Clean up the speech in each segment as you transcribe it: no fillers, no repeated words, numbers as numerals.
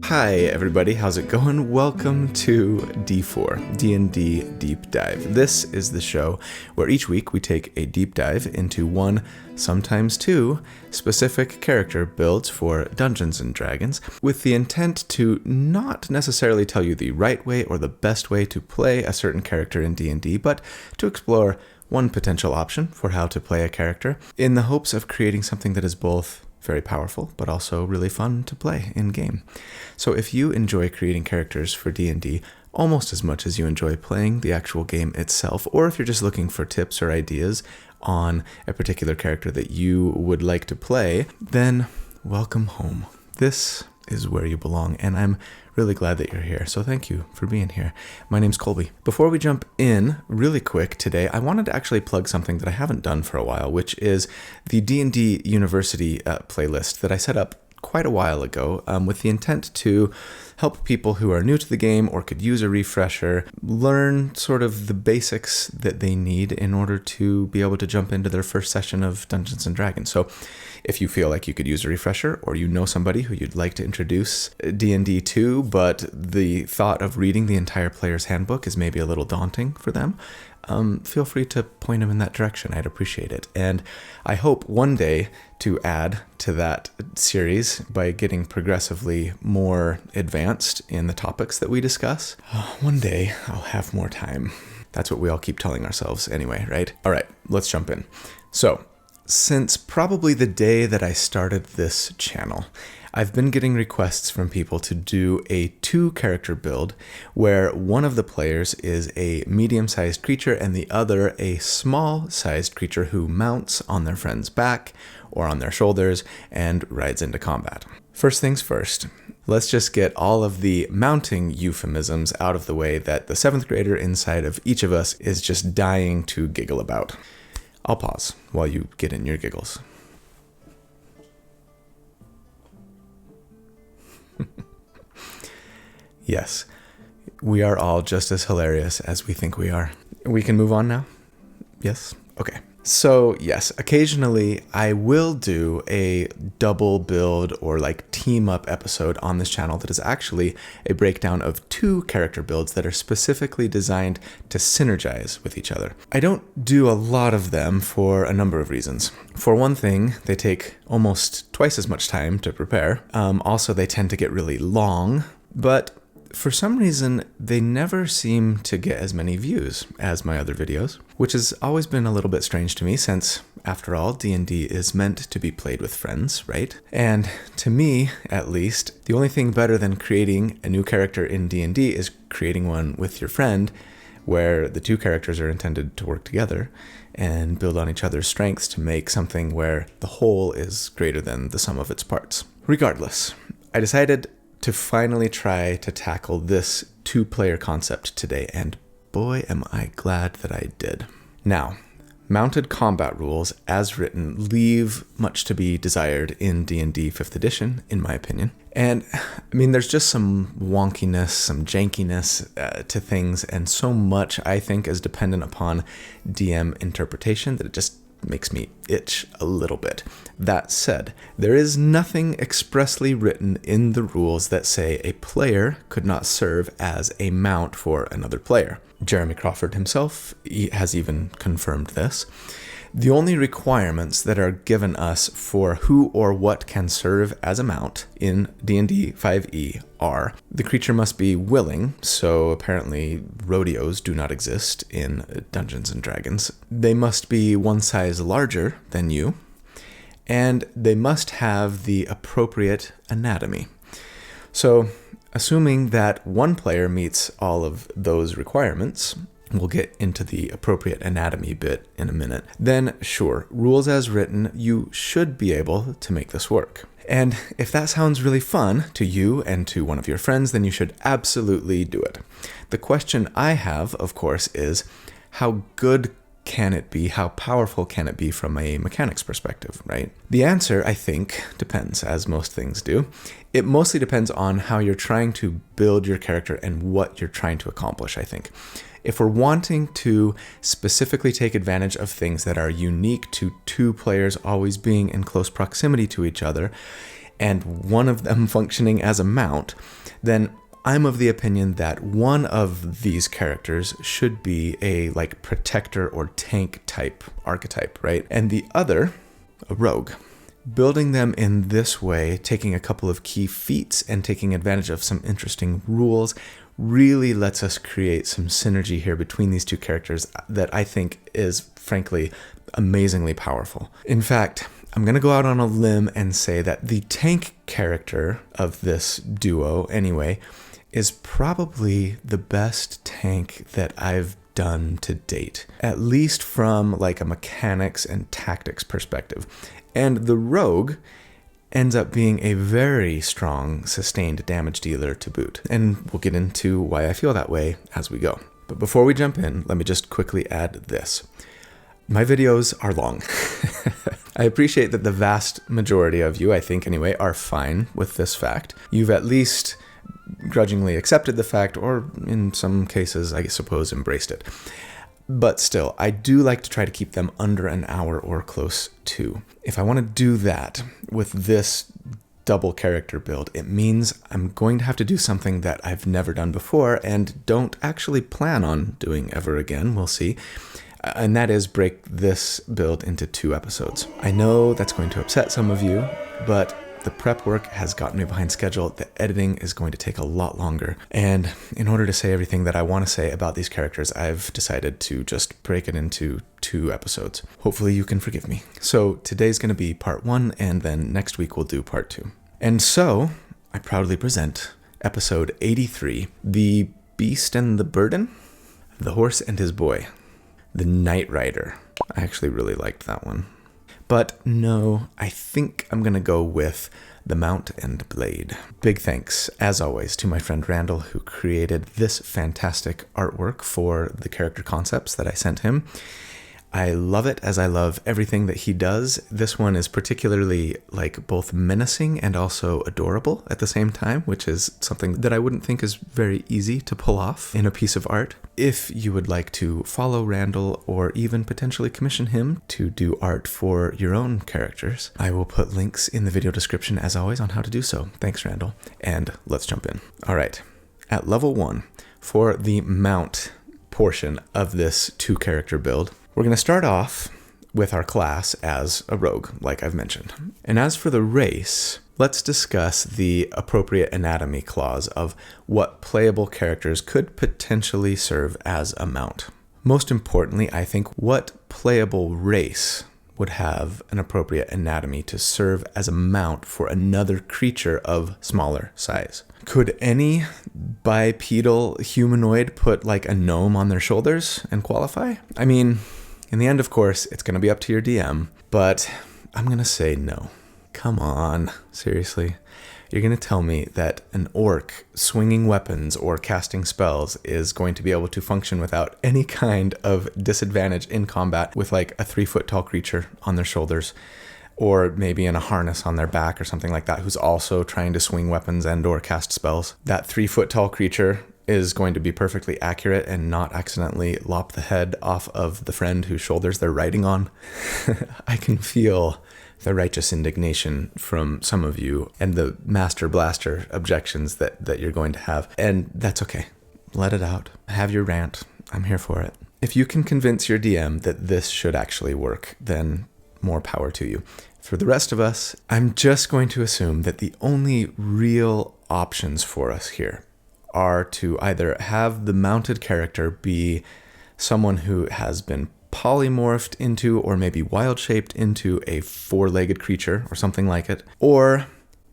Hi everybody, how's it going? Welcome to D4, D&D Deep Dive. This is the show where each week we take a deep dive into one, sometimes two, specific character builds for Dungeons & Dragons with the intent to not necessarily tell you the right way or the best way to play a certain character in D&D, but to explore one potential option for how to play a character in the hopes of creating something that is both very powerful, but also really fun to play in-game. So if you enjoy creating characters for D&D almost as much as you enjoy playing the actual game itself, or if you're just looking for tips or ideas on a particular character that you would like to play, then welcome home. This is where you belong, and I'm really glad that you're here, so thank you for being here. My name's Colby. Before we jump in really quick today, I wanted to actually plug something that I haven't done for a while, which is the D&D University playlist that I set up quite a while ago with the intent to help people who are new to the game or could use a refresher learn sort of the basics that they need in order to be able to jump into their first session of Dungeons & Dragons. So if you feel like you could use a refresher, or you know somebody who you'd like to introduce D&D to, but the thought of reading the entire player's handbook is maybe a little daunting for them, feel free to point them in that direction. I'd appreciate it. And I hope one day to add to that series by getting progressively more advanced in the topics that we discuss. One day I'll have more time. That's what we all keep telling ourselves anyway, right? All right, let's jump in. So, since probably the day that I started this channel, I've been getting requests from people to do a 2-character build where one of the players is a medium-sized creature and the other a small-sized creature who mounts on their friend's back or on their shoulders and rides into combat. First things first, let's just get all of the mounting euphemisms out of the way that the 7th grader inside of each of us is just dying to giggle about. I'll pause while you get in your giggles. Yes, we are all just as hilarious as we think we are. We can move on now? Yes? Okay. So yes, occasionally I will do a double build or like team up episode on this channel that is actually a breakdown of 2 character builds that are specifically designed to synergize with each other. I don't do a lot of them for a number of reasons. For one thing, they take almost twice as much time to prepare. Also, they tend to get really long, but for some reason, they never seem to get as many views as my other videos, which has always been a little bit strange to me since, after all, D&D is meant to be played with friends, right? And to me, at least, the only thing better than creating a new character in D&D is creating one with your friend where the 2 characters are intended to work together and build on each other's strengths to make something where the whole is greater than the sum of its parts. Regardless, I decided to finally try to tackle this 2-player concept today, and boy am I glad that I did. Now, mounted combat rules, as written, leave much to be desired in D&D 5th edition, in my opinion. And, I mean, there's just some wonkiness, some jankiness to things, and so much, I think, is dependent upon DM interpretation that it just makes me itch a little bit. That said, there is nothing expressly written in the rules that say a player could not serve as a mount for another player. Jeremy Crawford himself has even confirmed this. The only requirements that are given us for who or what can serve as a mount in D&D 5e are: the creature must be willing, so apparently rodeos do not exist in Dungeons & Dragons. They must be one size larger than you, and they must have the appropriate anatomy. So, assuming that one player meets all of those requirements, we'll get into the appropriate anatomy bit in a minute, then sure, rules as written, you should be able to make this work. And if that sounds really fun to you and to one of your friends, then you should absolutely do it. The question I have, of course, is how good can it be? How powerful can it be from a mechanics perspective, right? The answer, I think, depends, as most things do. It mostly depends on how you're trying to build your character and what you're trying to accomplish, I think. If we're wanting to specifically take advantage of things that are unique to 2 players always being in close proximity to each other, and one of them functioning as a mount, then I'm of the opinion that one of these characters should be a like protector or tank type archetype, right? And the other, a rogue. Building them in this way, taking a couple of key feats and taking advantage of some interesting rules, really lets us create some synergy here between these two characters that I think is, frankly, amazingly powerful. In fact, I'm going to go out on a limb and say that the tank character of this duo, anyway, is probably the best tank that I've done to date, at least from like a mechanics and tactics perspective. And the rogue ends up being a very strong sustained damage dealer to boot. And we'll get into why I feel that way as we go. But before we jump in, let me just quickly add this. My videos are long. I appreciate that the vast majority of you, I think anyway, are fine with this fact. You've at least grudgingly accepted the fact, or in some cases, I suppose, embraced it. But still, I do like to try to keep them under an hour or close to. If I want to do that with this double character build, it means I'm going to have to do something that I've never done before and don't actually plan on doing ever again. We'll see. And that is break this build into 2 episodes. I know that's going to upset some of you, but the prep work has gotten me behind schedule. The editing is going to take a lot longer. And in order to say everything that I want to say about these characters, I've decided to just break it into 2 episodes. Hopefully you can forgive me. So today's going to be part 1, and then next week we'll do part 2. And so I proudly present episode 83, The Beast and the Burden, The Horse and His Boy, The Night Rider. I actually really liked that one. But no, I think I'm going to go with The Mount and Blade. Big thanks, as always, to my friend Randall, who created this fantastic artwork for the character concepts that I sent him. I love it, as I love everything that he does. This one is particularly like both menacing and also adorable at the same time, which is something that I wouldn't think is very easy to pull off in a piece of art. If you would like to follow Randall or even potentially commission him to do art for your own characters, I will put links in the video description as always on how to do so. Thanks, Randall. And let's jump in. All right, at level 1, for the mount portion of this 2-character build, we're going to start off with our class as a rogue, like I've mentioned. And as for the race, let's discuss the appropriate anatomy clause of what playable characters could potentially serve as a mount. Most importantly, I think what playable race would have an appropriate anatomy to serve as a mount for another creature of smaller size. Could any bipedal humanoid put like a gnome on their shoulders and qualify? I mean, in the end, of course, it's going to be up to your DM, but I'm going to say no. Come on, seriously. You're going to tell me that an orc swinging weapons or casting spells is going to be able to function without any kind of disadvantage in combat with like a 3-foot tall creature on their shoulders, or maybe in a harness on their back or something like that, who's also trying to swing weapons and or cast spells. That 3-foot tall creature is going to be perfectly accurate and not accidentally lop the head off of the friend whose shoulders they're riding on. I can feel the righteous indignation from some of you and the master blaster objections that you're going to have. And that's okay. Let it out. Have your rant. I'm here for it. If you can convince your DM that this should actually work, then more power to you. For the rest of us, I'm just going to assume that the only real options for us here are to either have the mounted character be someone who has been polymorphed into or maybe wild-shaped into a 4-legged creature or something like it, or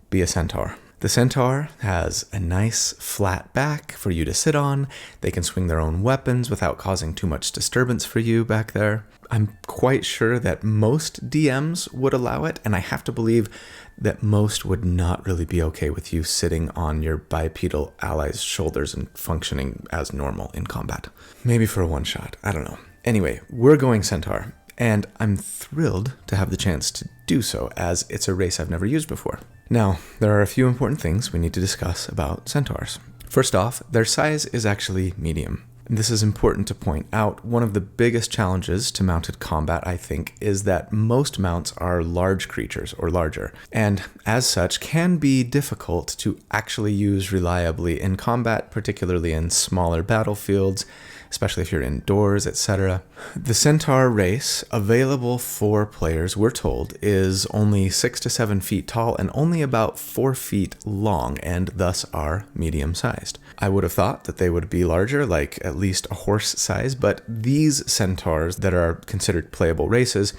be a centaur. The centaur has a nice flat back for you to sit on. They can swing their own weapons without causing too much disturbance for you back there. I'm quite sure that most DMs would allow it, and I have to believe that most would not really be okay with you sitting on your bipedal ally's shoulders and functioning as normal in combat. Maybe for a one-shot, I don't know. Anyway, we're going centaur, and I'm thrilled to have the chance to do so, as it's a race I've never used before. Now, there are a few important things we need to discuss about centaurs. First off, their size is actually medium. This is important to point out. One of the biggest challenges to mounted combat, I think, is that most mounts are large creatures or larger, and as such can be difficult to actually use reliably in combat, particularly in smaller battlefields, especially if you're indoors, etc. The Centaur race available for players, we're told, is only 6 to 7 feet tall and only about 4 feet long, and thus are medium-sized. I would have thought that they would be larger, like at least a horse size, but these centaurs that are considered playable races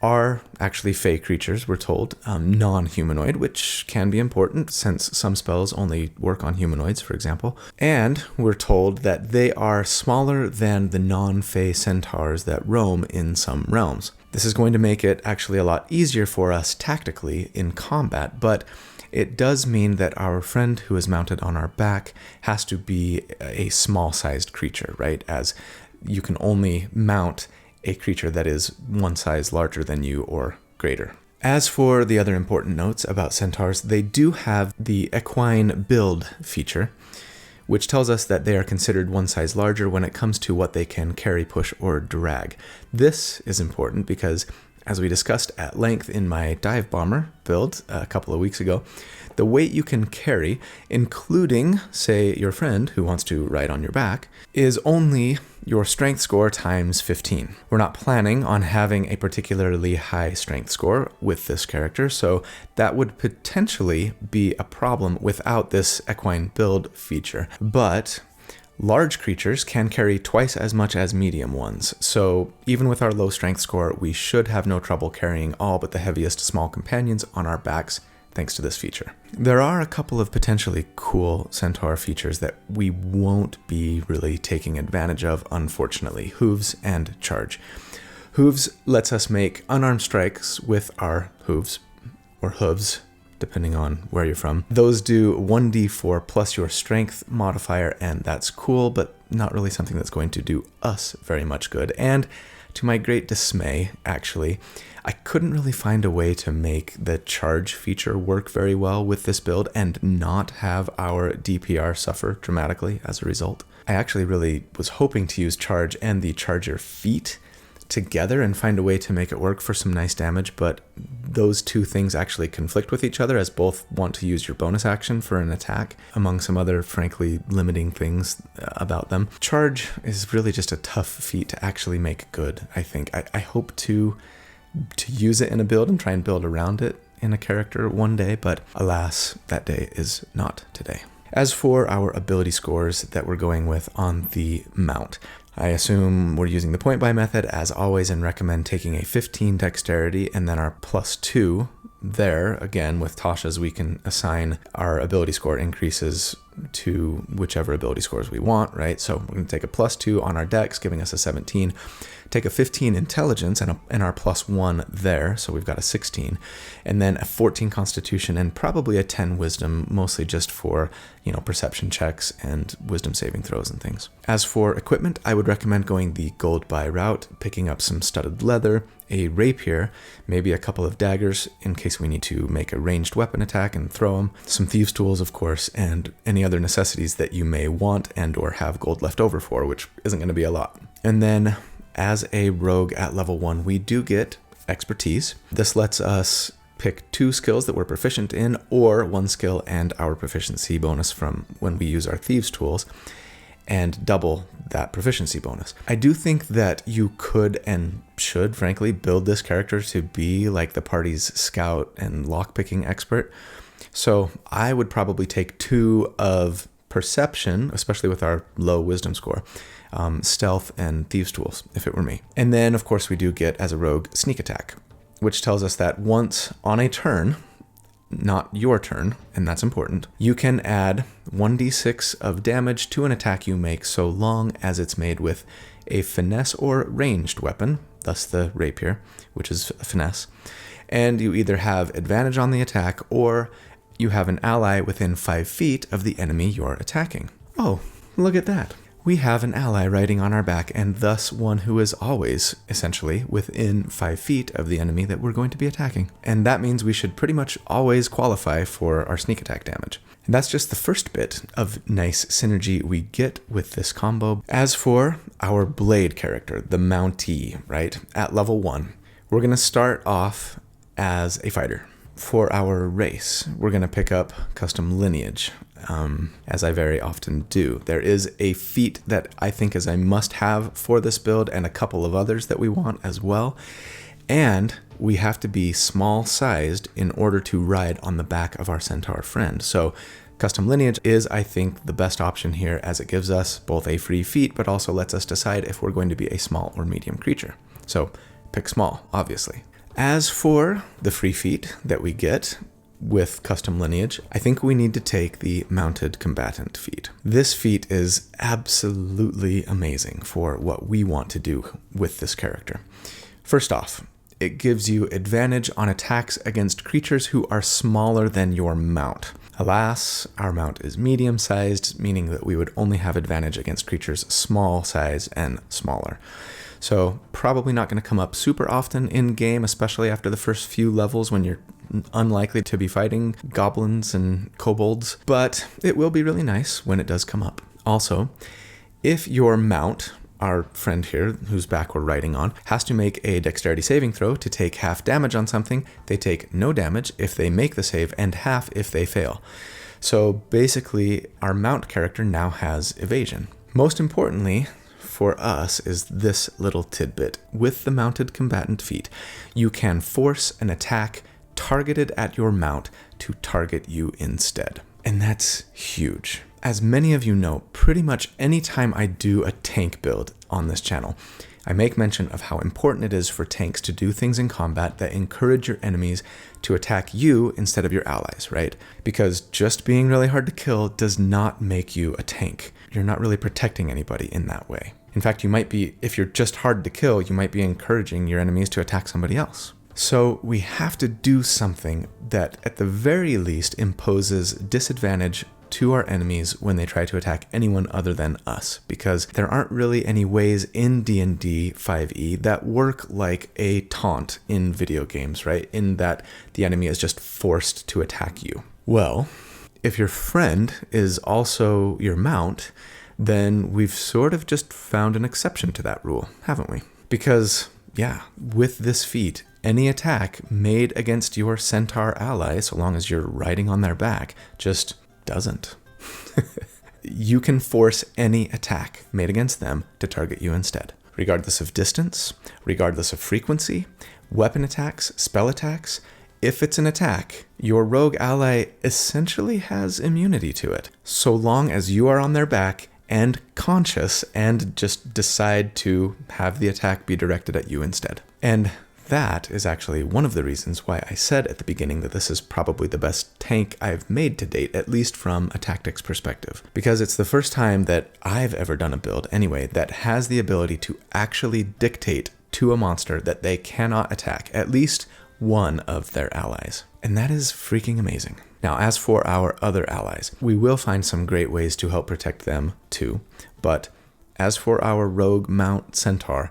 are actually fey creatures, we're told, non-humanoid, which can be important since some spells only work on humanoids, for example. And we're told that they are smaller than the non-fey centaurs that roam in some realms. This is going to make it actually a lot easier for us tactically in combat, but it does mean that our friend who is mounted on our back has to be a small-sized creature, right? As you can only mount a creature that is one size larger than you or greater. As for the other important notes about centaurs, they do have the equine build feature, which tells us that they are considered one size larger when it comes to what they can carry, push, or drag. This is important because, as we discussed at length in my dive bomber build a couple of weeks ago, the weight you can carry, including, say, your friend who wants to ride on your back, is only your strength score times 15. We're not planning on having a particularly high strength score with this character, so that would potentially be a problem without this equine build feature. But large creatures can carry twice as much as medium ones, so even with our low strength score, we should have no trouble carrying all but the heaviest small companions on our backs thanks to this feature. There are a couple of potentially cool centaur features that we won't be really taking advantage of, unfortunately. Hooves and charge. Hooves lets us make unarmed strikes with our hooves, or hooves, depending on where you're from. Those do 1d4 plus your strength modifier, and that's cool, but not really something that's going to do us very much good. And to my great dismay, actually, I couldn't really find a way to make the charge feature work very well with this build and not have our DPR suffer dramatically as a result. I actually really was hoping to use charge and the charger feat together and find a way to make it work for some nice damage, but those two things actually conflict with each other as both want to use your bonus action for an attack, among some other frankly limiting things about them. Charge is really just a tough feat to actually make good, I think. I hope to use it in a build and try and build around it in a character one day, but alas, that day is not today. As for our ability scores that we're going with on the mount, I assume we're using the point buy method as always and recommend taking a 15 dexterity and then our +2 there. Again, with Tasha's, we can assign our ability score increases to whichever ability scores we want, right? So we're going to take a +2 on our dex, giving us a 17. Take a 15 intelligence and our +1 there, so we've got a 16, and then a 14 constitution and probably a 10 wisdom, mostly just for, perception checks and wisdom saving throws and things. As for equipment, I would recommend going the gold buy route, picking up some studded leather, a rapier, maybe a couple of daggers in case we need to make a ranged weapon attack and throw them, some thieves tools of course, and any other necessities that you may want and or have gold left over for, which isn't going to be a lot. And then as a rogue at level 1, we do get expertise. This lets us pick 2 skills that we're proficient in, or 1 skill and our proficiency bonus from when we use our thieves tools, and double that proficiency bonus. I do think that you could and should, frankly, build this character to be like the party's scout and lockpicking expert. So I would probably take 2 of perception, especially with our low wisdom score, stealth and thieves tools, if it were me. And then, of course, we do get, as a rogue, sneak attack, which tells us that once on a turn, not your turn, and that's important, you can add 1d6 of damage to an attack you make so long as it's made with a finesse or ranged weapon, thus the rapier, which is a finesse, and you either have advantage on the attack or you have an ally within 5 feet of the enemy you're attacking. Oh, look at that. we have an ally riding on our back, and thus one who is always, essentially, within 5 feet of the enemy that we're going to be attacking. And that means we should pretty much always qualify for our sneak attack damage. And that's just the first bit of nice synergy we get with this combo. As for our blade character, the Mountee, right, at level 1, we're going to start off as a fighter. For our race, we're going to pick up Custom Lineage, as I very often do. There is a feat that I think is a must-have for this build, and a couple of others that we want as well. And we have to be small-sized in order to ride on the back of our centaur friend. So Custom Lineage is, I think, the best option here, as it gives us both a free feat, but also lets us decide if we're going to be a small or medium creature. So pick small, obviously. As for the free feat that we get with Custom Lineage, I think we need to take the Mounted Combatant feat. This feat is absolutely amazing for what we want to do with this character. First off, it gives you advantage on attacks against creatures who are smaller than your mount. Alas, our mount is medium-sized, meaning that we would only have advantage against creatures small size and smaller. So probably not going to come up super often in game, especially after the first few levels when you're unlikely to be fighting goblins and kobolds, but it will be really nice when it does come up. Also, if your mount, our friend here whose back we're riding on, has to make a dexterity saving throw to take half damage on something, they take no damage if they make the save and half if they fail. So basically, our mount character now has evasion. Most importantly, for us is this little tidbit. With the Mounted Combatant feat, you can force an attack targeted at your mount to target you instead. And that's huge. As many of you know, pretty much any time I do a tank build on this channel, I make mention of how important it is for tanks to do things in combat that encourage your enemies to attack you instead of your allies, right? Because just being really hard to kill does not make you a tank. You're not really protecting anybody in that way. In fact, you might be, if you're just hard to kill, you might be encouraging your enemies to attack somebody else. So we have to do something that at the very least imposes disadvantage to our enemies when they try to attack anyone other than us, because there aren't really any ways in D&D 5e that work like a taunt in video games, right? In that the enemy is just forced to attack you. Well, if your friend is also your mount, then we've sort of just found an exception to that rule, haven't we? Because, yeah, with this feat, any attack made against your centaur ally, so long as you're riding on their back, just doesn't. You can force any attack made against them to target you instead, regardless of distance, regardless of frequency, weapon attacks, spell attacks. If it's an attack, your rogue ally essentially has immunity to it, so long as you are on their back and conscious and just decide to have the attack be directed at you instead. And that is actually one of the reasons why I said at the beginning that this is probably the best tank I've made to date, at least from a tactics perspective. Because it's the first time that I've ever done a build, anyway, that has the ability to actually dictate to a monster that they cannot attack at least one of their allies. And that is freaking amazing. Now, as for our other allies, we will find some great ways to help protect them too. But as for our rogue mount centaur,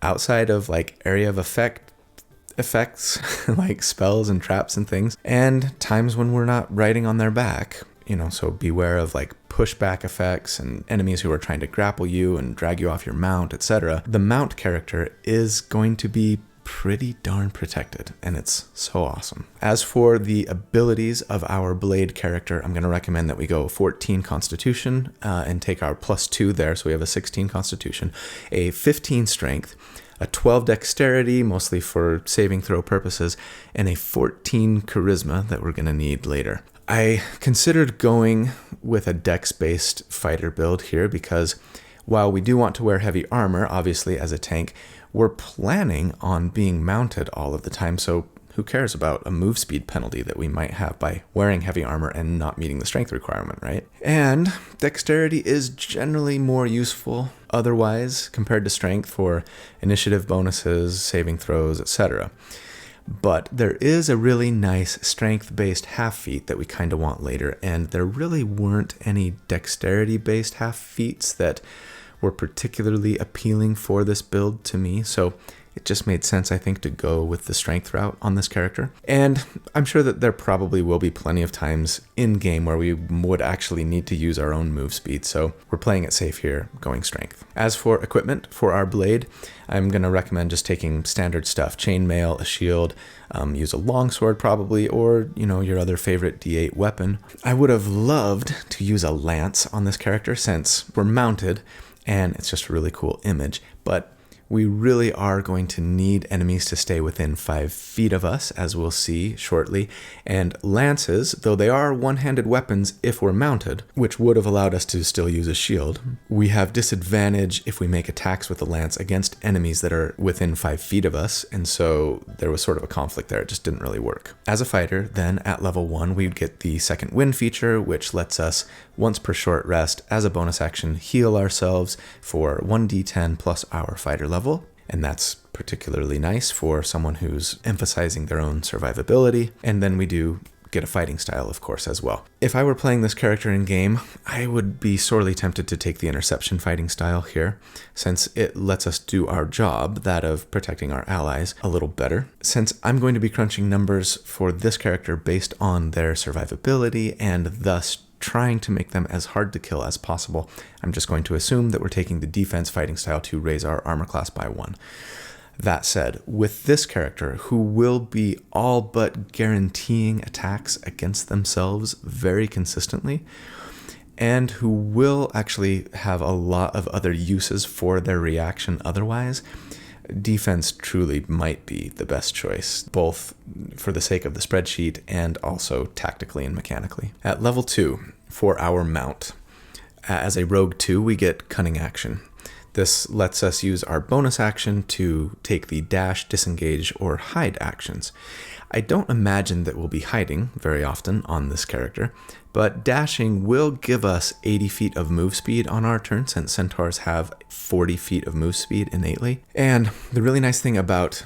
outside of like area of effects, like spells and traps and things, and times when we're not riding on their back, so beware of like pushback effects and enemies who are trying to grapple you and drag you off your mount, etc. The mount character is going to be pretty darn protected, and it's so awesome. As for the abilities of our blade character, I'm going to recommend that we go 14 Constitution and take our +2 there, so we have a 16 Constitution, a 15 Strength, a 12 Dexterity, mostly for saving throw purposes, and a 14 Charisma that we're going to need later. I considered going with a dex-based fighter build here because while we do want to wear heavy armor, obviously as a tank, we're planning on being mounted all of the time, so who cares about a move speed penalty that we might have by wearing heavy armor and not meeting the strength requirement, right? And dexterity is generally more useful otherwise compared to strength for initiative bonuses, saving throws, etc. But there is a really nice strength-based half feat that we kind of want later, and there really weren't any dexterity-based half feats that were particularly appealing for this build to me, so it just made sense, I think, to go with the strength route on this character. And I'm sure that there probably will be plenty of times in-game where we would actually need to use our own move speed, so we're playing it safe here, going strength. As for equipment for our blade, I'm going to recommend just taking standard stuff, chainmail, a shield, use a longsword probably, or, your other favorite D8 weapon. I would have loved to use a lance on this character since we're mounted, and it's just a really cool image, but we really are going to need enemies to stay within 5 feet of us, as we'll see shortly. And lances, though they are one-handed weapons if we're mounted, which would have allowed us to still use a shield, we have disadvantage if we make attacks with the lance against enemies that are within 5 feet of us, and so there was sort of a conflict there. It just didn't really work. As a fighter, then at level 1, we'd get the second wind feature, which lets us, once per short rest, as a bonus action, heal ourselves for 1d10 plus our fighter level. And that's particularly nice for someone who's emphasizing their own survivability. And then we do get a fighting style, of course, as well. If I were playing this character in game, I would be sorely tempted to take the interception fighting style here, since it lets us do our job, that of protecting our allies, a little better. Since I'm going to be crunching numbers for this character based on their survivability and thus trying to make them as hard to kill as possible, I'm just going to assume that we're taking the defense fighting style to raise our armor class by 1. That said, with this character, who will be all but guaranteeing attacks against themselves very consistently, and who will actually have a lot of other uses for their reaction otherwise, defense truly might be the best choice, both for the sake of the spreadsheet and also tactically and mechanically. At level 2, for our mount, as a rogue 2, we get cunning action. This lets us use our bonus action to take the dash, disengage, or hide actions. I don't imagine that we'll be hiding very often on this character, but dashing will give us 80 feet of move speed on our turn, since centaurs have 40 feet of move speed innately. And the really nice thing about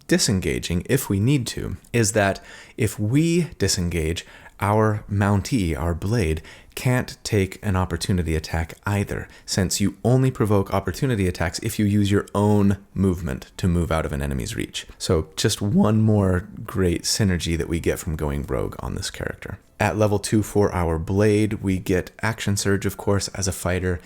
disengaging, if we need to, is that if we disengage, our Mountee, our blade, can't take an opportunity attack either, since you only provoke opportunity attacks if you use your own movement to move out of an enemy's reach. So just one more great synergy that we get from going rogue on this character. At level 2 for our blade, we get Action Surge, of course, as a fighter.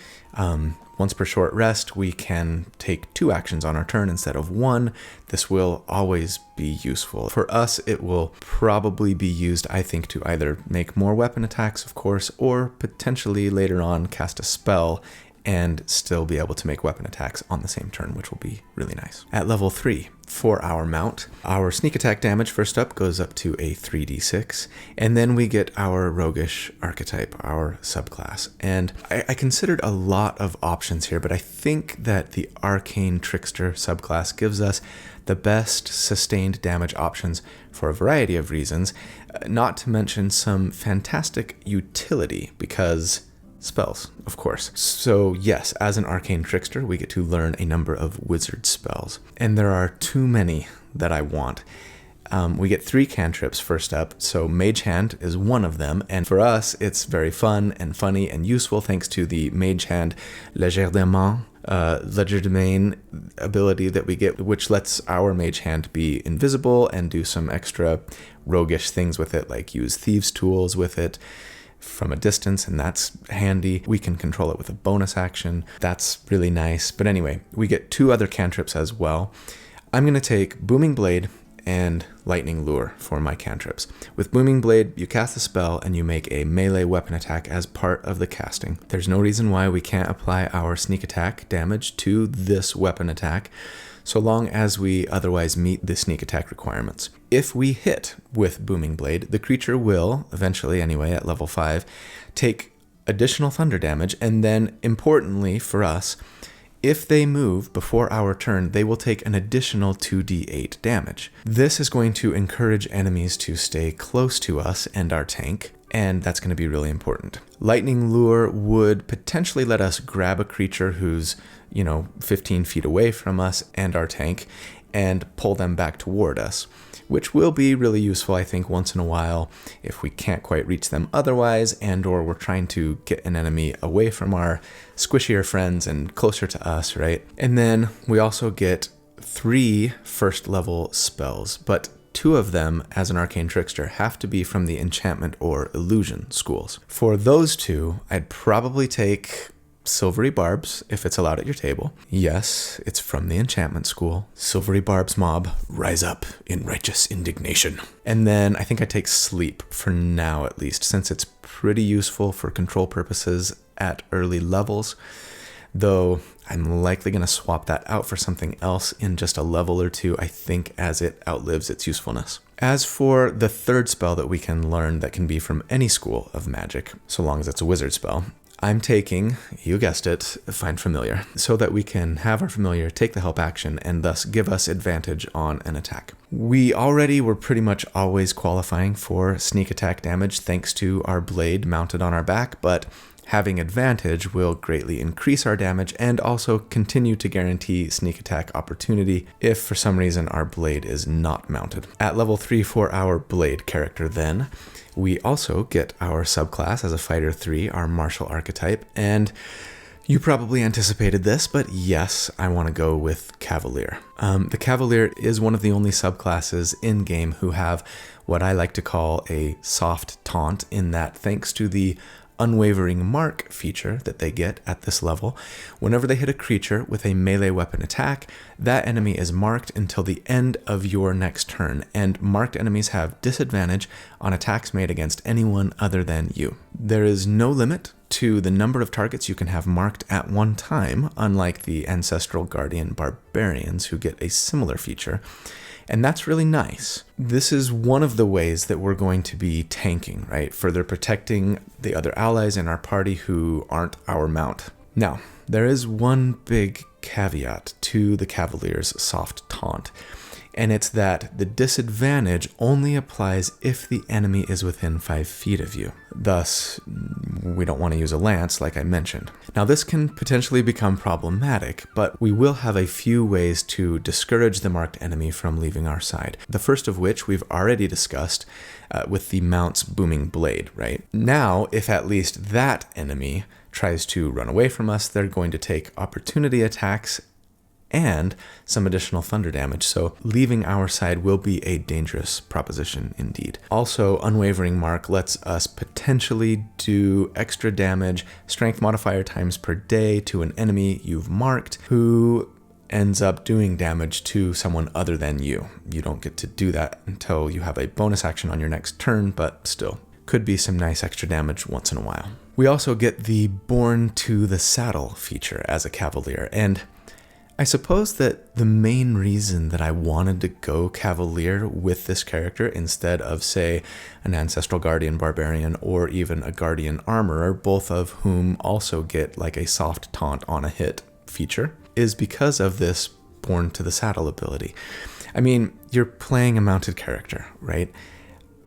Once per short rest, we can take 2 actions on our turn instead of 1. This will always be useful. For us, it will probably be used, I think, to either make more weapon attacks, of course, or potentially later on cast a spell and still be able to make weapon attacks on the same turn, which will be really nice. At level 3, for our mount, our sneak attack damage first up goes up to a 3d6, and then we get our roguish archetype, our subclass. And I considered a lot of options here, but I think that the arcane trickster subclass gives us the best sustained damage options for a variety of reasons, not to mention some fantastic utility, because spells, of course. So yes, as an arcane trickster, we get to learn a number of wizard spells, and there are too many that I want. We get 3 cantrips first up, so Mage Hand is one of them, and for us, it's very fun and funny and useful thanks to the Mage Hand Legerdemain ability that we get, which lets our Mage Hand be invisible and do some extra roguish things with it, like use thieves' tools with it from a distance, and that's handy. We can control it with a bonus action. That's really nice. But anyway, we get 2 other cantrips as well. I'm going to take Booming Blade and Lightning Lure for my cantrips. With Booming Blade, you cast the spell and you make a melee weapon attack as part of the casting. There's no reason why we can't apply our sneak attack damage to this weapon attack, so long as we otherwise meet the sneak attack requirements. If we hit with Booming Blade, the creature will, eventually anyway, at level 5, take additional thunder damage, and then, importantly for us, if they move before our turn, they will take an additional 2d8 damage. This is going to encourage enemies to stay close to us and our tank, and that's going to be really important. Lightning Lure would potentially let us grab a creature who's 15 feet away from us and our tank, and pull them back toward us, which will be really useful, I think, once in a while if we can't quite reach them otherwise, and or we're trying to get an enemy away from our squishier friends and closer to us, right? And then we also get 3 first level spells, but 2 of them as an arcane trickster have to be from the enchantment or illusion schools. For those 2, I'd probably take Silvery Barbs, if it's allowed at your table. Yes, it's from the enchantment school. Silvery Barbs mob, rise up in righteous indignation. And then I think I take Sleep for now, at least, since it's pretty useful for control purposes at early levels, though I'm likely going to swap that out for something else in just a level or 2, I think, as it outlives its usefulness. As for the 3rd spell that we can learn that can be from any school of magic, so long as it's a wizard spell, I'm taking, you guessed it, Find Familiar, so that we can have our familiar take the help action and thus give us advantage on an attack. We already were pretty much always qualifying for sneak attack damage thanks to our blade mounted on our back, but having advantage will greatly increase our damage and also continue to guarantee sneak attack opportunity if for some reason our blade is not mounted. At level 3 for our blade character then, we also get our subclass as a fighter 3, our martial archetype, and you probably anticipated this, but yes, I want to go with Cavalier. The Cavalier is one of the only subclasses in-game who have what I like to call a soft taunt, in that thanks to the Unwavering Mark feature that they get at this level, whenever they hit a creature with a melee weapon attack, that enemy is marked until the end of your next turn, and marked enemies have disadvantage on attacks made against anyone other than you. There is no limit to the number of targets you can have marked at one time, unlike the Ancestral Guardian Barbarians who get a similar feature. And that's really nice. This is one of the ways that we're going to be tanking, right? Further protecting the other allies in our party who aren't our mount. Now, there is one big caveat to the Cavalier's soft taunt, and it's that the disadvantage only applies if the enemy is within 5 feet of you. Thus, we don't want to use a lance like I mentioned. Now this can potentially become problematic, but we will have a few ways to discourage the marked enemy from leaving our side. The first of which we've already discussed with the mount's booming blade, right? Now, if at least that enemy tries to run away from us, they're going to take opportunity attacks and some additional thunder damage, so leaving our side will be a dangerous proposition indeed. Also, Unwavering Mark lets us potentially do extra damage, strength modifier times per day, to an enemy you've marked who ends up doing damage to someone other than you. You don't get to do that until you have a bonus action on your next turn, but still, could be some nice extra damage once in a while. We also get the Born to the Saddle feature as a Cavalier, and I suppose that the main reason that I wanted to go Cavalier with this character instead of, say, an Ancestral Guardian Barbarian or even a Guardian Armorer, both of whom also get like a soft taunt on a hit feature, is because of this Born to the Saddle ability. I mean, you're playing a mounted character, right?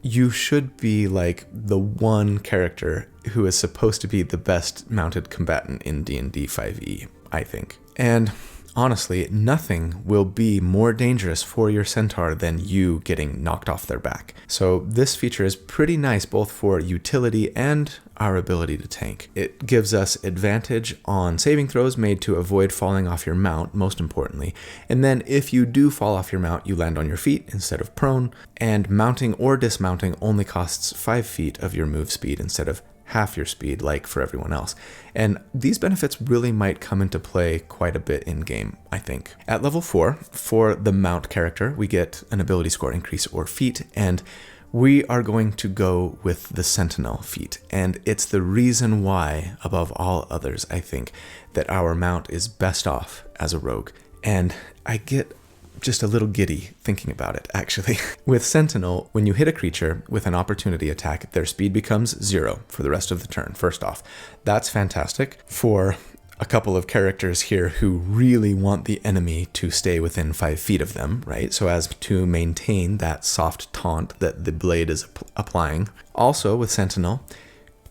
You should be like the one character who is supposed to be the best mounted combatant in D&D 5e, I think. And honestly, nothing will be more dangerous for your centaur than you getting knocked off their back. So this feature is pretty nice both for utility and our ability to tank. It gives us advantage on saving throws made to avoid falling off your mount, most importantly. And then if you do fall off your mount, you land on your feet instead of prone, and mounting or dismounting only costs 5 feet of your move speed instead of half your speed like for everyone else. And these benefits really might come into play quite a bit in game, I think. At level 4, for the mount character, we get an ability score increase or feat, and we are going to go with the Sentinel feat. And it's the reason why, above all others, I think, that our mount is best off as a rogue. And I get just a little giddy thinking about it, actually. With Sentinel, when you hit a creature with an opportunity attack, their speed becomes 0 for the rest of the turn, first off. That's fantastic for a couple of characters here who really want the enemy to stay within 5 feet of them, right? So as to maintain that soft taunt that the blade is applying. Also, with Sentinel,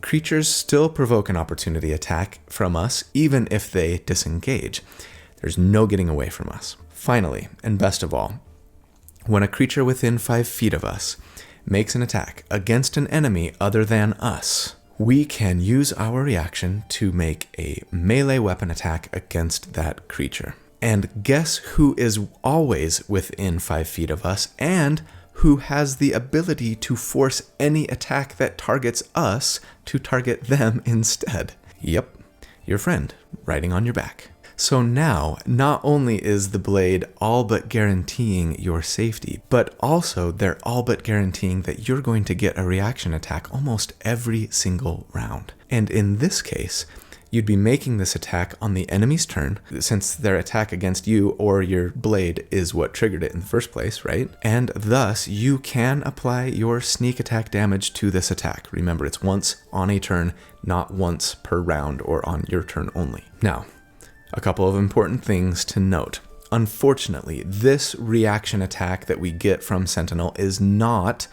creatures still provoke an opportunity attack from us, even if they disengage. There's no getting away from us. Finally, and best of all, when a creature within 5 feet of us makes an attack against an enemy other than us, we can use our reaction to make a melee weapon attack against that creature. And guess who is always within 5 feet of us and who has the ability to force any attack that targets us to target them instead? Yep, your friend, riding on your back. So now, not only is the blade all but guaranteeing your safety, but also they're all but guaranteeing that you're going to get a reaction attack almost every single round. And in this case, you'd be making this attack on the enemy's turn, since their attack against you or your blade is what triggered it in the first place, right? And thus, you can apply your sneak attack damage to this attack. Remember, it's once on a turn, not once per round or on your turn only. Now, a couple of important things to note. Unfortunately, this reaction attack that we get from Sentinel is not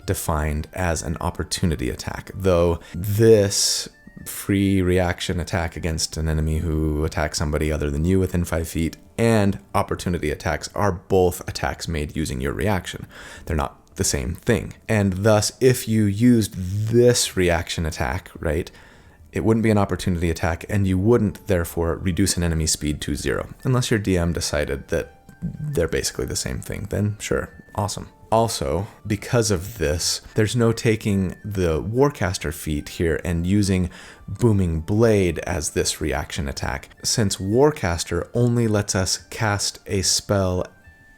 defined as an opportunity attack, though this free reaction attack against an enemy who attacks somebody other than you within 5 feet and opportunity attacks are both attacks made using your reaction. They're not the same thing. And thus, if you used this reaction attack, right, it wouldn't be an opportunity attack, and you wouldn't, therefore, reduce an enemy's speed to 0. Unless your DM decided that they're basically the same thing, then sure, awesome. Also, because of this, there's no taking the Warcaster feat here and using Booming Blade as this reaction attack, since Warcaster only lets us cast a spell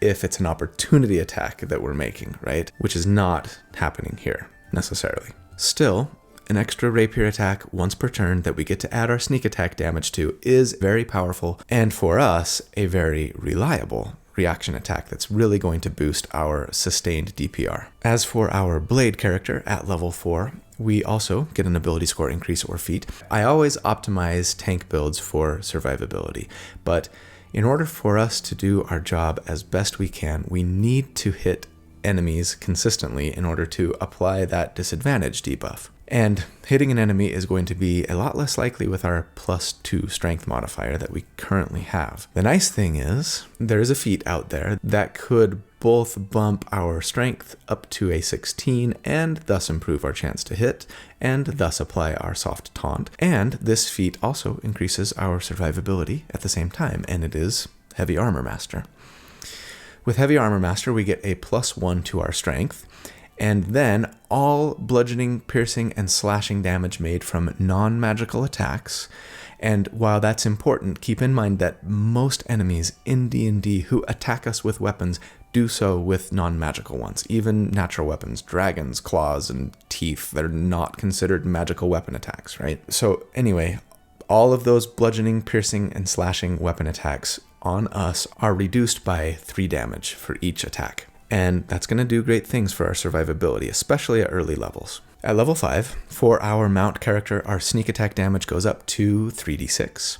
if it's an opportunity attack that we're making, right? Which is not happening here, necessarily. Still, an extra rapier attack once per turn that we get to add our sneak attack damage to is very powerful, and for us, a very reliable reaction attack that's really going to boost our sustained DPR. As for our blade character at level 4, we also get an ability score increase or feat. I always optimize tank builds for survivability, but in order for us to do our job as best we can, we need to hit enemies consistently in order to apply that disadvantage debuff. And hitting an enemy is going to be a lot less likely with our +2 strength modifier that we currently have. The nice thing is, there is a feat out there that could both bump our strength up to a 16 and thus improve our chance to hit, and thus apply our soft taunt. And this feat also increases our survivability at the same time, and it is Heavy Armor Master. With Heavy Armor Master, we get a +1 to our strength, and then all bludgeoning, piercing, and slashing damage made from non-magical attacks. And while that's important, keep in mind that most enemies in D&D who attack us with weapons do so with non-magical ones. Even natural weapons, dragons, claws, and teeth, they're not considered magical weapon attacks, right? So anyway, all of those bludgeoning, piercing, and slashing weapon attacks on us are reduced by 3 damage for each attack. And that's going to do great things for our survivability, especially at early levels. At level 5, for our mount character, our sneak attack damage goes up to 3d6.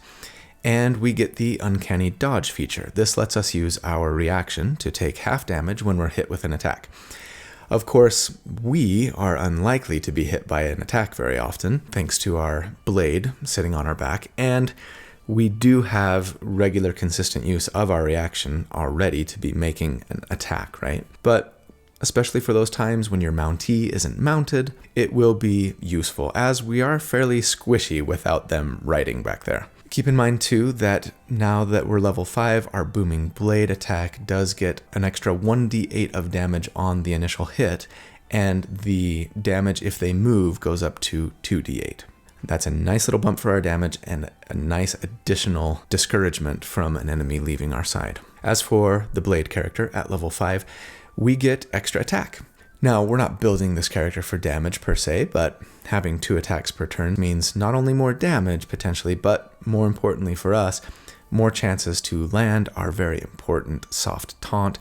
And we get the Uncanny Dodge feature. This lets us use our reaction to take half damage when we're hit with an attack. Of course, we are unlikely to be hit by an attack very often, thanks to our blade sitting on our back, and we do have regular consistent use of our reaction already to be making an attack, right? But especially for those times when your Mountee isn't mounted, it will be useful, as we are fairly squishy without them riding back there. Keep in mind too that now that we're level 5, our Booming Blade attack does get an extra 1d8 of damage on the initial hit, and the damage if they move goes up to 2d8. That's a nice little bump for our damage and a nice additional discouragement from an enemy leaving our side. As for the Blade character at level 5, we get extra attack. Now, we're not building this character for damage per se, but having 2 attacks per turn means not only more damage potentially, but more importantly for us, more chances to land our very important soft taunt,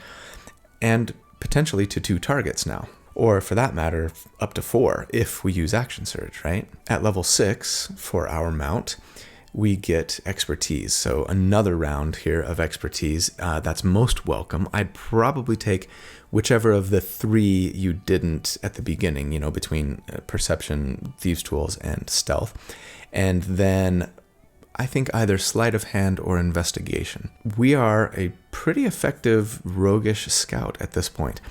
and potentially to 2 targets now. Or for that matter, up to 4 if we use Action Surge, right? At level 6, for our mount, we get expertise. So another round here of expertise that's most welcome. I'd probably take whichever of the 3 you didn't at the beginning, between perception, thieves' tools, and stealth. And then I think either sleight of hand or investigation. We are a pretty effective roguish scout at this point,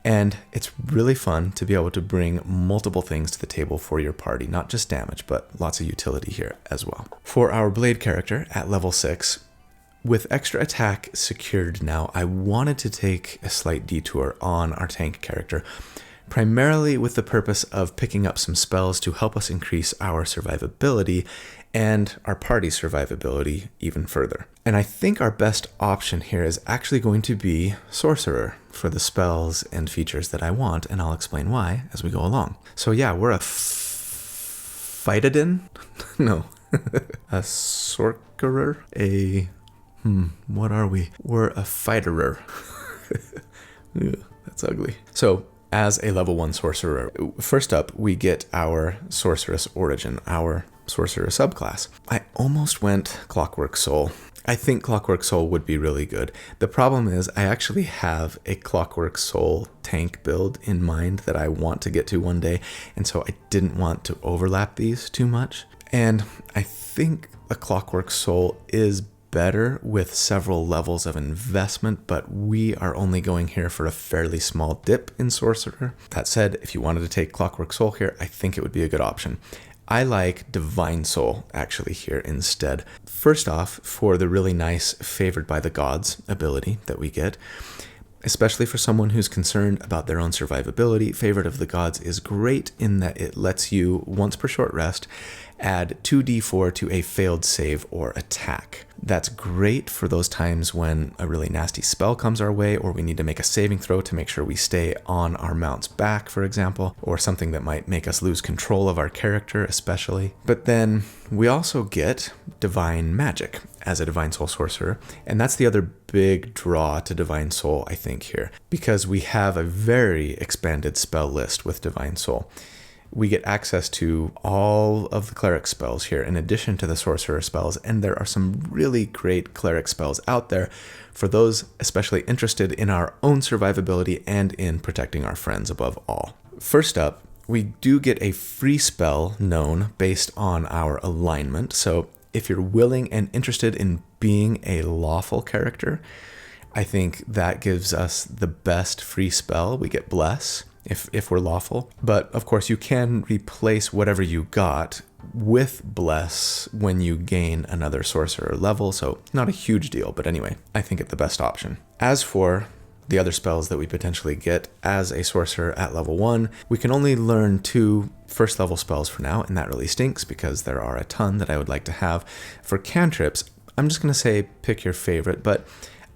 and it's really fun to be able to bring multiple things to the table for your party, not just damage, but lots of utility here as well. For our blade character at level 6, with extra attack secured now, I wanted to take a slight detour on our tank character, primarily with the purpose of picking up some spells to help us increase our survivability and our party's survivability even further. And I think our best option here is actually going to be Sorcerer for the spells and features that I want, and I'll explain why as we go along. So yeah, we're a Fightadin? No. A Sorcerer? What are we? We're a Fighterer. That's ugly. So, as a level 1 sorcerer, first up, we get our Sorceress Origin, our sorcerer subclass. I almost went Clockwork Soul. I think Clockwork Soul would be really good. The problem is I actually have a Clockwork Soul tank build in mind that I want to get to one day, and so I didn't want to overlap these too much. And I think a Clockwork Soul is better with several levels of investment, but we are only going here for a fairly small dip in Sorcerer. That said, if you wanted to take Clockwork Soul here, I think it would be a good option. I like Divine Soul actually here instead. First off, for the really nice Favored by the Gods ability that we get, especially for someone who's concerned about their own survivability, Favored of the Gods is great in that it lets you, once per short rest, add 2d4 to a failed save or attack. That's great for those times when a really nasty spell comes our way, or we need to make a saving throw to make sure we stay on our mount's back, for example, or something that might make us lose control of our character especially. But then we also get Divine Magic as a Divine Soul sorcerer, and that's the other big draw to Divine Soul, I think, here, because we have a very expanded spell list with Divine Soul. We get access to all of the cleric spells here in addition to the sorcerer spells, and there are some really great cleric spells out there for those especially interested in our own survivability and in protecting our friends above all. First up, we do get a free spell known based on our alignment, so if you're willing and interested in being a lawful character, I think that gives us the best free spell. We get Bless if we're lawful. But of course, you can replace whatever you got with Bless when you gain another sorcerer level, so not a huge deal, but anyway, I think it's the best option. As for the other spells that we potentially get as a sorcerer at level 1, we can only learn 2 first level spells for now, and that really stinks because there are a ton that I would like to have. For cantrips, I'm just going to say pick your favorite, but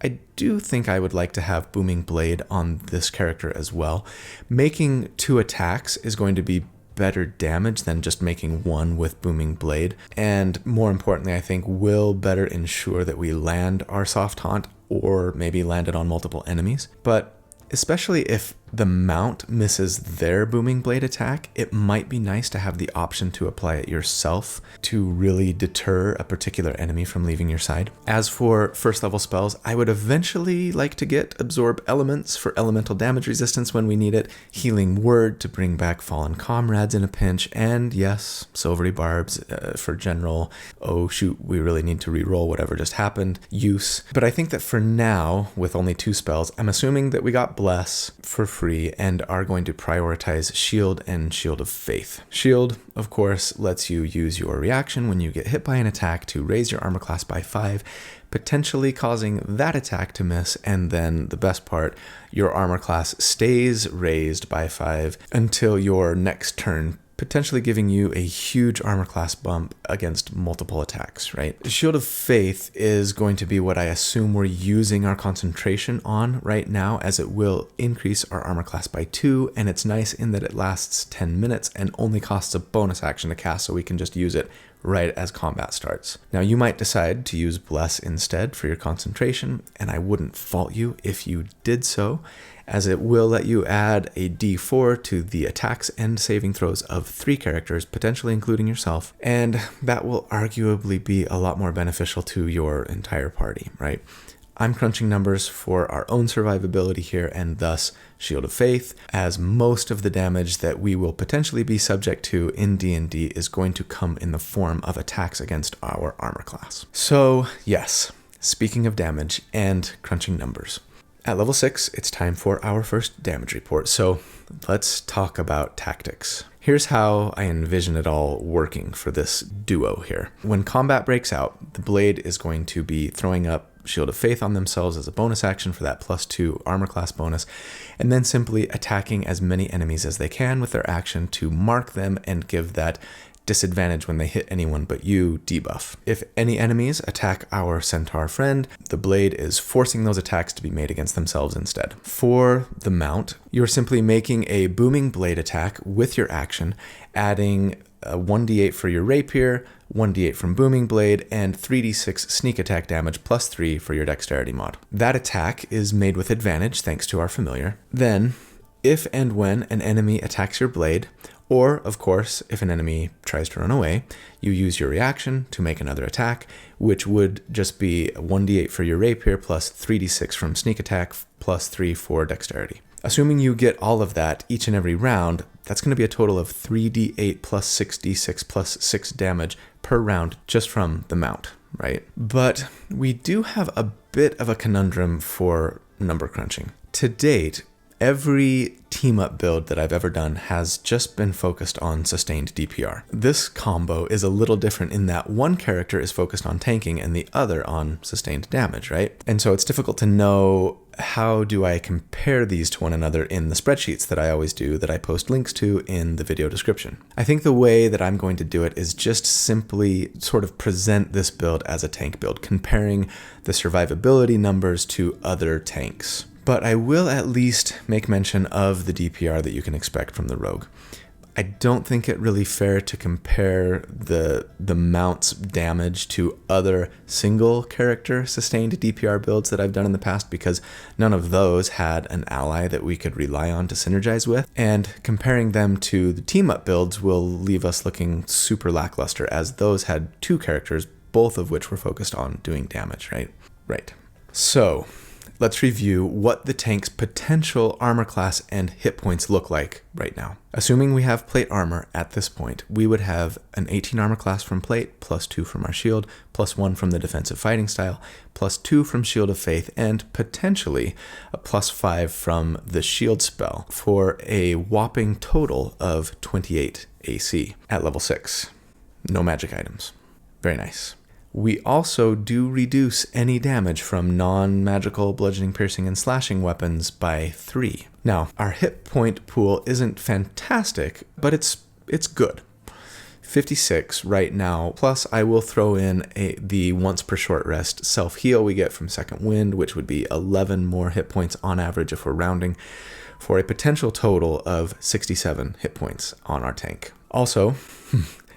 I do think I would like to have Booming Blade on this character as well. Making 2 attacks is going to be better damage than just making 1 with Booming Blade, and more importantly, I think will better ensure that we land our soft taunt or maybe land it on multiple enemies. But especially if the mount misses their Booming Blade attack, it might be nice to have the option to apply it yourself to really deter a particular enemy from leaving your side. As for first level spells, I would eventually like to get Absorb Elements for elemental damage resistance when we need it, Healing Word to bring back fallen comrades in a pinch, and yes, Silvery Barbs for general, oh shoot, we really need to reroll whatever just happened, use. But I think that for now, with only 2 spells, I'm assuming that we got Bless for free and are going to prioritize Shield and Shield of Faith. Shield, of course, lets you use your reaction when you get hit by an attack to raise your armor class by 5, potentially causing that attack to miss, and then the best part, your armor class stays raised by 5 until your next turn, potentially giving you a huge armor class bump against multiple attacks, right? Shield of Faith is going to be what I assume we're using our concentration on right now, as it will increase our armor class by 2, and it's nice in that it lasts 10 minutes and only costs a bonus action to cast, so we can just use it right as combat starts. Now, you might decide to use Bless instead for your concentration, and I wouldn't fault you if you did so, as it will let you add a d4 to the attacks and saving throws of 3 characters, potentially including yourself, and that will arguably be a lot more beneficial to your entire party, right? I'm crunching numbers for our own survivability here, and thus Shield of Faith, as most of the damage that we will potentially be subject to in D&D is going to come in the form of attacks against our armor class. So yes, speaking of damage and crunching numbers, at level 6, it's time for our first damage report. So let's talk about tactics. Here's how I envision it all working for this duo here. When combat breaks out, the blade is going to be throwing up Shield of Faith on themselves as a bonus action for that +2 armor class bonus, and then simply attacking as many enemies as they can with their action to mark them and give that disadvantage when they hit anyone but you debuff. If any enemies attack our centaur friend, the blade is forcing those attacks to be made against themselves instead. For the mount, you're simply making a booming blade attack with your action, adding a 1d8 for your rapier, 1d8 from booming blade, and 3d6 sneak attack damage +3 for your dexterity mod. That attack is made with advantage thanks to our familiar. Then, if and when an enemy attacks your blade, or, of course, if an enemy tries to run away, you use your reaction to make another attack, which would just be 1d8 for your rapier plus 3d6 from sneak attack plus 3 for dexterity. Assuming you get all of that each and every round, that's going to be a total of 3d8 plus 6d6 plus 6 damage per round just from the mount, right? But we do have a bit of a conundrum for number crunching. To date, every team-up build that I've ever done has just been focused on sustained DPR. This combo is a little different in that one character is focused on tanking and the other on sustained damage, right? And so it's difficult to know how do I compare these to one another in the spreadsheets that I always do that I post links to in the video description. I think the way that I'm going to do it is just simply sort of present this build as a tank build, comparing the survivability numbers to other tanks. But I will at least make mention of the DPR that you can expect from the rogue. I don't think it really fair to compare the mount's damage to other single character sustained DPR builds that I've done in the past, because none of those had an ally that we could rely on to synergize with. And comparing them to the team up builds will leave us looking super lackluster, as those had two characters, both of which were focused on doing damage, right? Right. So let's review what the tank's potential armor class and hit points look like right now. Assuming we have plate armor at this point, we would have an 18 armor class from plate, +2 from our shield, +1 from the defensive fighting style, +2 from Shield of Faith, and potentially a +5 from the shield spell, for a whopping total of 28 AC at level 6. No magic items. Very nice. We also do reduce any damage from non-magical bludgeoning, piercing, and slashing weapons by 3. Now, our hit point pool isn't fantastic, but it's good. 56 right now, plus I will throw in the once per short rest self-heal we get from Second Wind, which would be 11 more hit points on average if we're rounding, for a potential total of 67 hit points on our tank. Also,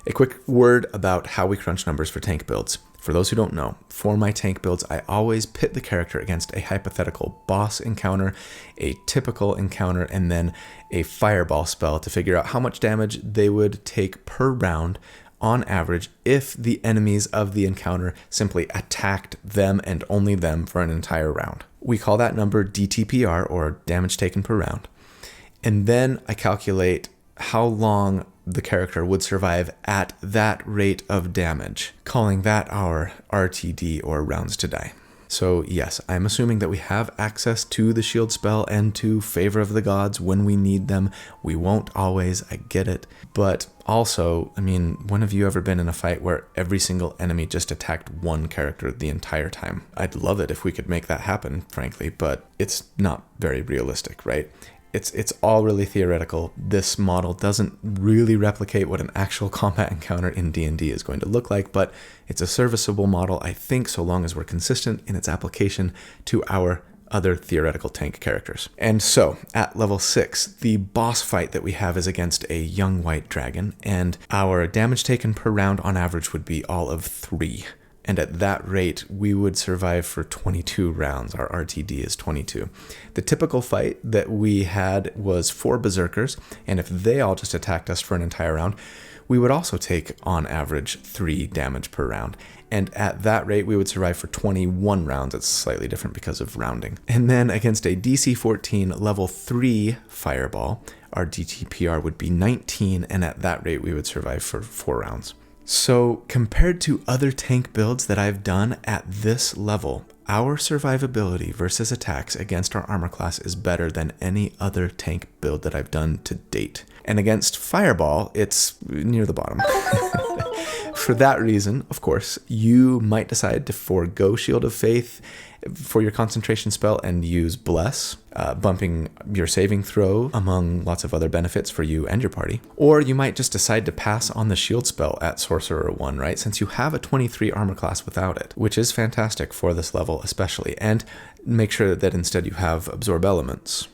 a quick word about how we crunch numbers for tank builds. For those who don't know, for my tank builds, I always pit the character against a hypothetical boss encounter, a typical encounter, and then a fireball spell to figure out how much damage they would take per round on average if the enemies of the encounter simply attacked them and only them for an entire round. We call that number DTPR, or damage taken per round. And then I calculate how long the character would survive at that rate of damage, calling that our RTD, or rounds to die. So yes, I'm assuming that we have access to the shield spell and to Favor of the Gods when we need them. We won't always, I get it. But also, I mean, when have you ever been in a fight where every single enemy just attacked one character the entire time? I'd love it if we could make that happen, frankly, but it's not very realistic, right? It's all really theoretical. This model doesn't really replicate what an actual combat encounter in D&D is going to look like, but it's a serviceable model, I think, so long as we're consistent in its application to our other theoretical tank characters. And so, at level 6, the boss fight that we have is against a young white dragon, and our damage taken per round on average would be all of 3. And at that rate, we would survive for 22 rounds. Our RTD is 22. The typical fight that we had was 4 berserkers, and if they all just attacked us for an entire round, we would also take on average 3 damage per round. And at that rate, we would survive for 21 rounds. It's slightly different because of rounding. And then against a DC 14 level 3 fireball, our DTPR would be 19, and at that rate, we would survive for 4 rounds. So compared to other tank builds that I've done at this level, our survivability versus attacks against our armor class is better than any other tank build that I've done to date. And against Fireball, it's near the bottom. For that reason, of course, you might decide to forego Shield of Faith for your concentration spell and use Bless, bumping your saving throw among lots of other benefits for you and your party. Or you might just decide to pass on the shield spell at Sorcerer 1, right? Since you have a 23 armor class without it, which is fantastic for this level especially. And make sure that instead you have Absorb Elements,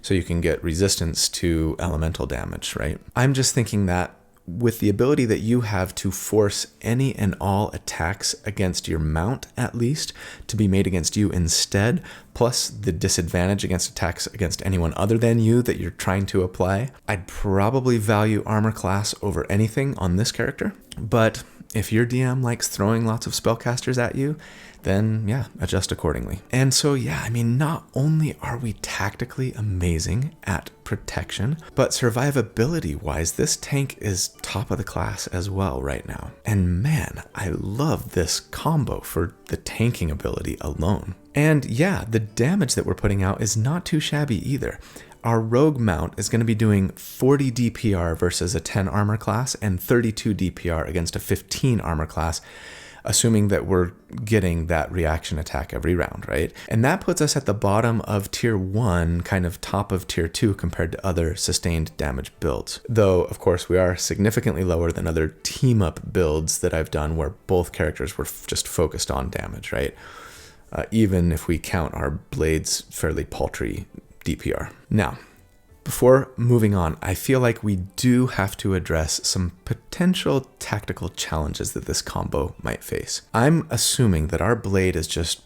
so you can get resistance to elemental damage, right? I'm just thinking that with the ability that you have to force any and all attacks against your mount, at least, to be made against you instead, plus the disadvantage against attacks against anyone other than you that you're trying to apply, I'd probably value armor class over anything on this character. But if your DM likes throwing lots of spellcasters at you, then yeah, adjust accordingly. And so yeah, I mean, not only are we tactically amazing at protection, but survivability wise, this tank is top of the class as well right now. And man, I love this combo for the tanking ability alone. And yeah, the damage that we're putting out is not too shabby either. Our rogue mount is going to be doing 40 DPR versus a 10 armor class and 32 DPR against a 15 armor class, assuming that we're getting that reaction attack every round, right? And that puts us at the bottom of tier 1, kind of top of tier 2 compared to other sustained damage builds. Though, of course, we are significantly lower than other team-up builds that I've done where both characters were just focused on damage, right? Even if we count our Blade's fairly paltry DPR. Now, before moving on, I feel like we do have to address some potential tactical challenges that this combo might face. I'm assuming that our Blade is just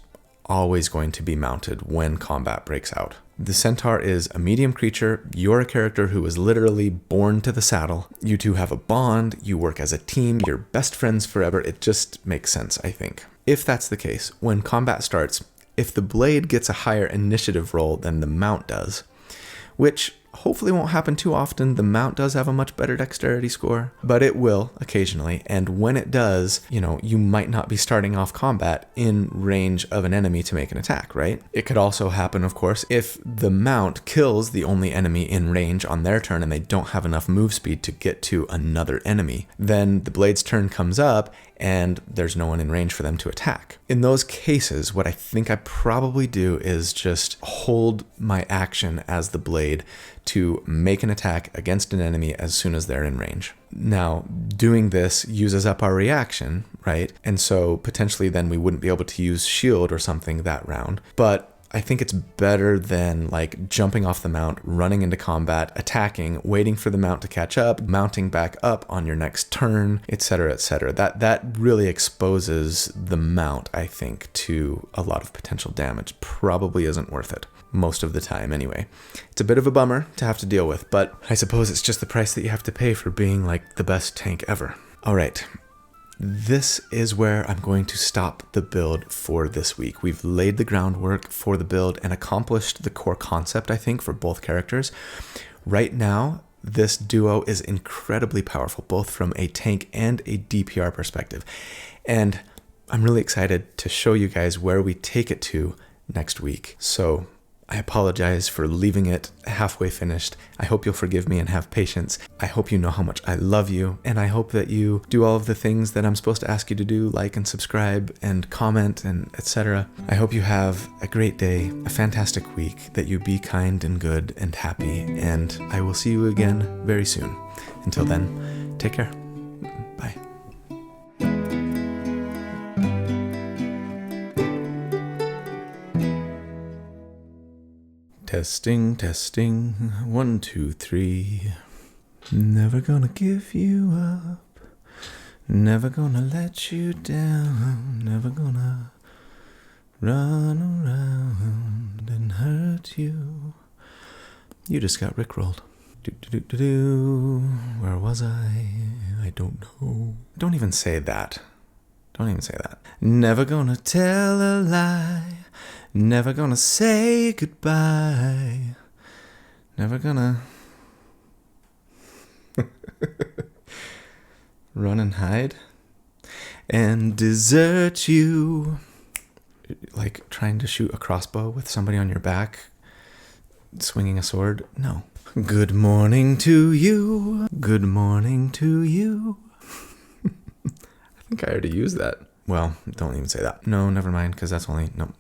always going to be mounted when combat breaks out. The Centaur is a medium creature. You're a character who was literally born to the saddle. You two have a bond. You work as a team. You're best friends forever. It just makes sense, I think. If that's the case, when combat starts, if the Blade gets a higher initiative roll than the mount does, which hopefully won't happen too often. The mount does have a much better dexterity score, but it will occasionally. And when it does, you might not be starting off combat in range of an enemy to make an attack, right? It could also happen, of course, if the mount kills the only enemy in range on their turn and they don't have enough move speed to get to another enemy. Then the Blade's turn comes up and there's no one in range for them to attack. In those cases, what I think I probably do is just hold my action as the Blade to make an attack against an enemy as soon as they're in range. Now, doing this uses up our reaction, right? And so potentially then we wouldn't be able to use shield or something that round. But I think it's better than like jumping off the mount, running into combat, attacking, waiting for the mount to catch up, mounting back up on your next turn, etc., etc. That really exposes the mount, I think, to a lot of potential damage. Probably isn't worth it. Most of the time anyway. It's a bit of a bummer to have to deal with, but I suppose it's just the price that you have to pay for being like the best tank ever. All right. This is where I'm going to stop the build for this week. We've laid the groundwork for the build and accomplished the core concept, I think, for both characters. Right now, this duo is incredibly powerful, both from a tank and a DPR perspective. And I'm really excited to show you guys where we take it to next week. So I apologize for leaving it halfway finished. I hope you'll forgive me and have patience. I hope you know how much I love you, and I hope that you do all of the things that I'm supposed to ask you to do, like and subscribe and comment and etc. I hope you have a great day, a fantastic week, that you be kind and good and happy, and I will see you again very soon. Until then, take care. Bye. Testing, testing, 1, 2, 3. Never gonna give you up. Never gonna let you down. Never gonna run around and hurt you. You just got rickrolled. Where was I? I don't know. Don't even say that. Don't even say that. Never gonna tell a lie. Never gonna say goodbye. Never gonna run and hide and desert you. Like trying to shoot a crossbow with somebody on your back, swinging a sword. No. Good morning to you. Good morning to you. I think I already used that. Well, don't even say that. No, never mind, because that's only... No.